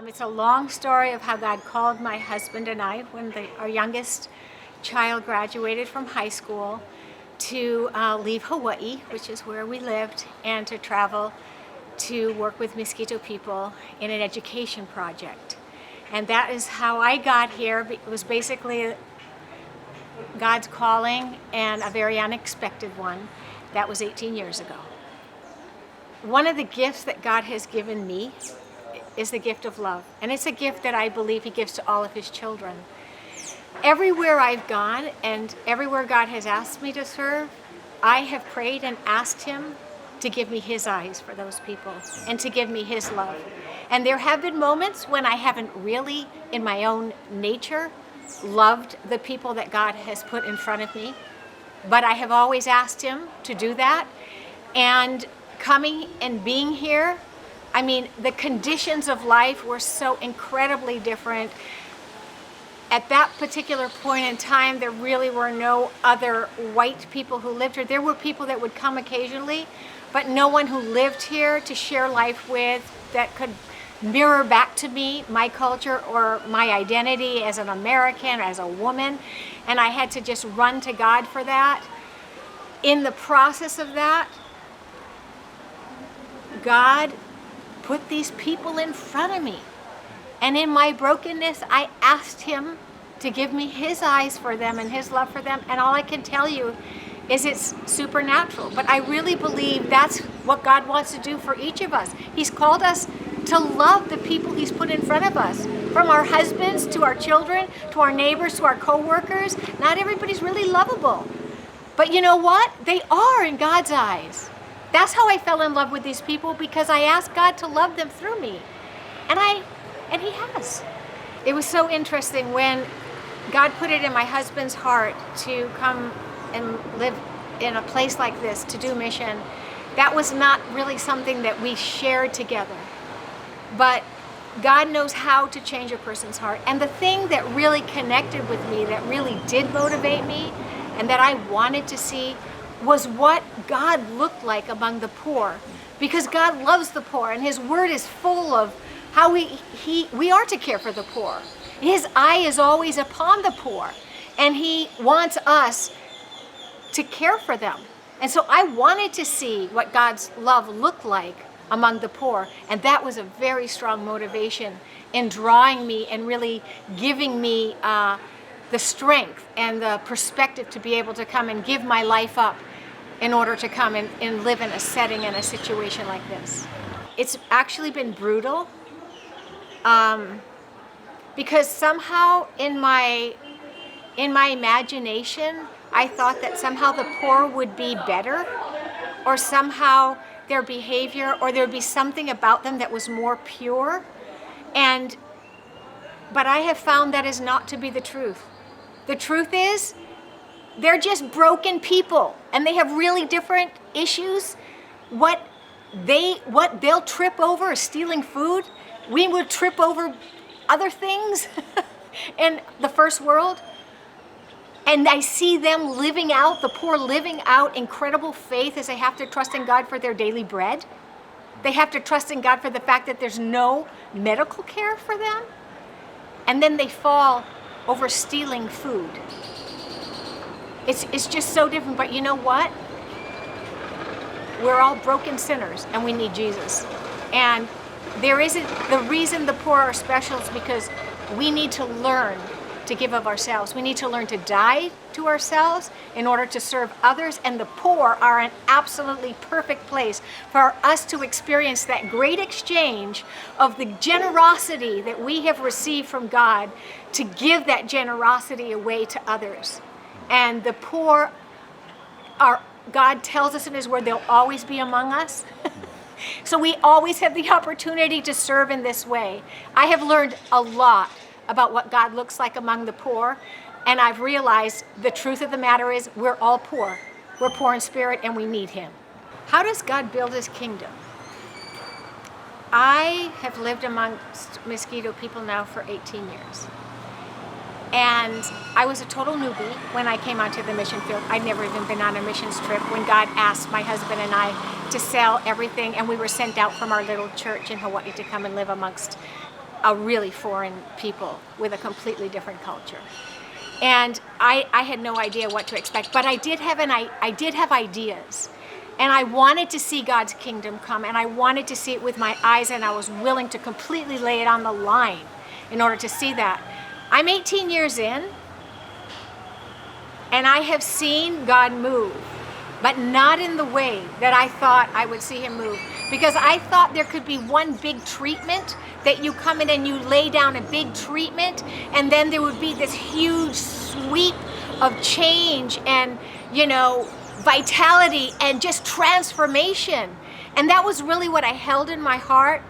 It's a long story of how God called my husband and I when our youngest child graduated from high school to leave Hawaii, which is where we lived, and to travel to work with Miskito people in an education project. And that is how I got here. It was basically God's calling, and a very unexpected one. That was 18 years ago. One of the gifts that God has given me is the gift of love. And it's a gift that I believe He gives to all of His children. Everywhere I've gone and everywhere God has asked me to serve, I have prayed and asked Him to give me His eyes for those people and to give me His love. And there have been moments when I haven't really, in my own nature, loved the people that God has put in front of me. But I have always asked Him to do that. And coming and being here, I mean, the conditions of life were so incredibly different. At that particular point in time, there really were no other white people who lived here. There were people that would come occasionally, but no one who lived here to share life with that could mirror back to me my culture or my identity as an American, as a woman. And I had to just run to God for that. In the process of that, God put these people in front of me. And in my brokenness, I asked Him to give me His eyes for them and His love for them. And all I can tell you is it's supernatural. But I really believe that's what God wants to do for each of us. He's called us to love the people He's put in front of us. From our husbands to our children, to our neighbors, to our co-workers. Not everybody's really lovable. But you know what? They are in God's eyes. That's how I fell in love with these people, because I asked God to love them through me. And He has. It was so interesting when God put it in my husband's heart to come and live in a place like this, to do mission. That was not really something that we shared together. But God knows how to change a person's heart. And the thing that really connected with me, that really did motivate me, and that I wanted to see, was what God looked like among the poor. Because God loves the poor, and His Word is full of how we are to care for the poor. His eye is always upon the poor, and He wants us to care for them. And so I wanted to see what God's love looked like among the poor, and that was a very strong motivation in drawing me and really giving me the strength and the perspective to be able to come and give my life up in order to come and live in a setting and a situation like this. It's actually been brutal, because somehow in my imagination, I thought that somehow the poor would be better, or somehow their behavior, or there'd be something about them that was more pure. But I have found that is not to be the truth. The truth is, they're just broken people, and they have really different issues. What they'll trip over is stealing food. We would trip over other things in the first world. And I see them living out, the poor living out incredible faith as they have to trust in God for their daily bread. They have to trust in God for the fact that there's no medical care for them. And then they fall over stealing food. It's just so different, but you know what? We're all broken sinners, and we need Jesus. And the reason the poor are special is because we need to learn to give of ourselves. We need to learn to die to ourselves in order to serve others, and the poor are an absolutely perfect place for us to experience that great exchange of the generosity that we have received from God, to give that generosity away to others. And the poor God tells us in His Word, they'll always be among us. So we always have the opportunity to serve in this way. I have learned a lot about what God looks like among the poor, and I've realized the truth of the matter is we're all poor. We're poor in spirit, and we need Him. How does God build His kingdom? I have lived amongst Miskito people now for 18 years. And I was a total newbie when I came onto the mission field. I'd never even been on a missions trip when God asked my husband and I to sell everything, and we were sent out from our little church in Hawaii to come and live amongst a really foreign people with a completely different culture. And I had no idea what to expect, but I did have ideas. And I wanted to see God's kingdom come, and I wanted to see it with my eyes, and I was willing to completely lay it on the line in order to see that. I'm 18 years in, and I have seen God move, but not in the way that I thought I would see him move. Because I thought there could be one big treatment, that you come in and you lay down a big treatment, and then there would be this huge sweep of change and, vitality and just transformation. And that was really what I held in my heart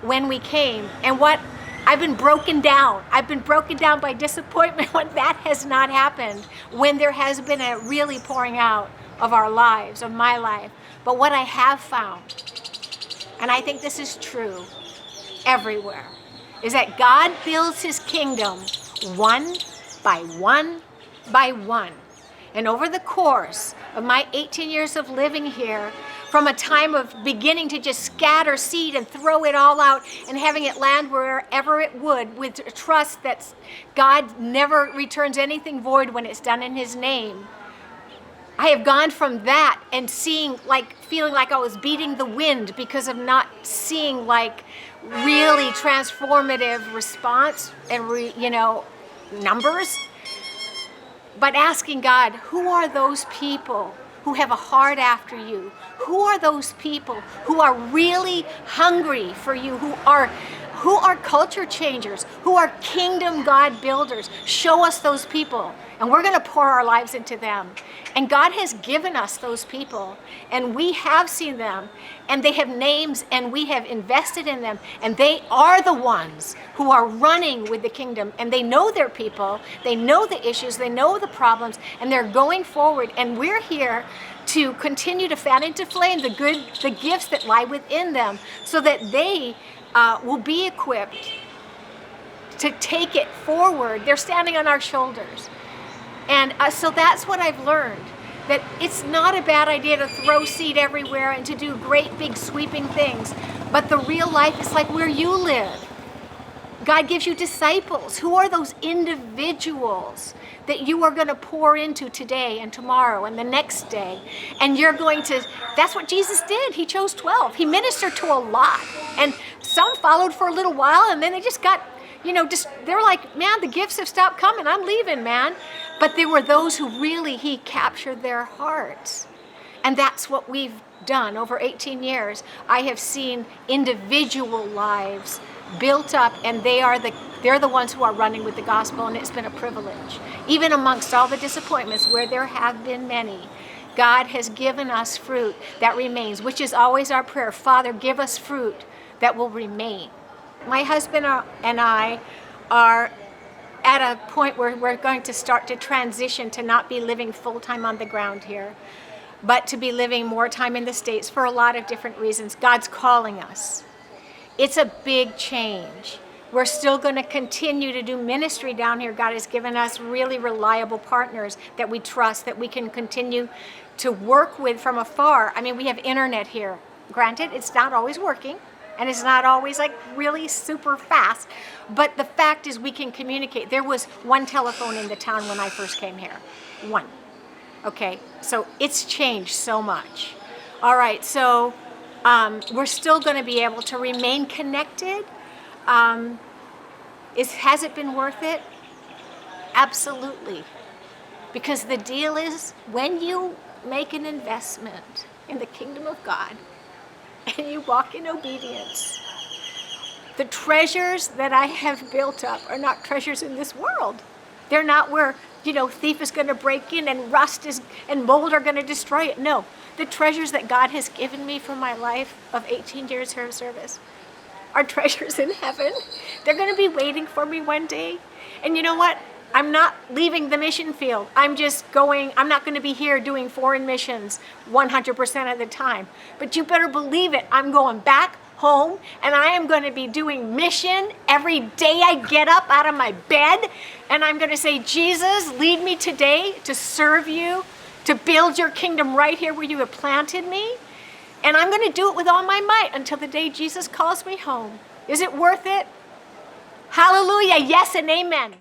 when we came. And what I've been broken down. I've been broken down by disappointment when that has not happened, when there has been a really pouring out of our lives, of my life. But what I have found, and I think this is true everywhere, is that God builds his kingdom one by one by one. And over the course of my 18 years of living here, from a time of beginning to just scatter seed and throw it all out and having it land wherever it would, with trust that God never returns anything void when it's done in his name, I have gone from that and feeling like I was beating the wind because of not seeing really transformative response and numbers, but asking God, who are those people who have a heart after you? Who are those people who are really hungry for you, who are culture changers, who are kingdom God builders? Show us those people, and we're going to pour our lives into them. And God has given us those people, and we have seen them, and they have names, and we have invested in them, and they are the ones who are running with the kingdom, and they know their people, they know the issues, they know the problems, and they're going forward. And we're here to continue to fan into flame the gifts that lie within them, so that they will be equipped to take it forward. They're standing on our shoulders. And so that's what I've learned, that it's not a bad idea to throw seed everywhere and to do great big sweeping things, but the real life is like where you live. God gives you disciples. Who are those individuals that you are going to pour into today and tomorrow and the next day? And you're going to, that's what Jesus did. He chose 12. He ministered to a lot. And some followed for a little while, and then they just got, they're like, man, the gifts have stopped coming. I'm leaving, man. But there were those who really, he captured their hearts. And that's what we've done over 18 years. I have seen individual lives built up, and they're the ones who are running with the gospel, and it's been a privilege. Even amongst all the disappointments, where there have been many, God has given us fruit that remains, which is always our prayer. Father, give us fruit that will remain. My husband and I are at a point where we're going to start to transition to not be living full-time on the ground here, but to be living more time in the States for a lot of different reasons. God's calling us. It's a big change. We're still going to continue to do ministry down here. God has given us really reliable partners that we trust, that we can continue to work with from afar. I mean, we have internet here. Granted, it's not always working, and it's not always really super fast, but the fact is we can communicate. There was one telephone in the town when I first came here. One. Okay, so it's changed so much. All right, so we're still going to be able to remain connected. Has it been worth it? Absolutely. Because the deal is, when you make an investment in the kingdom of God and you walk in obedience, the treasures that I have built up are not treasures in this world. They're not where, thief is going to break in and and mold are going to destroy it. No, the treasures that God has given me for my life of 18 years here of service are treasures in heaven. They're going to be waiting for me one day. And you know what? I'm not leaving the mission field. I'm not going to be here doing foreign missions 100% of the time. But you better believe it. I'm going back home, and I am going to be doing mission every day I get up out of my bed. And I'm going to say, Jesus, lead me today to serve you, to build your kingdom right here where you have planted me. And I'm going to do it with all my might until the day Jesus calls me home. Is it worth it? Hallelujah. Yes and amen.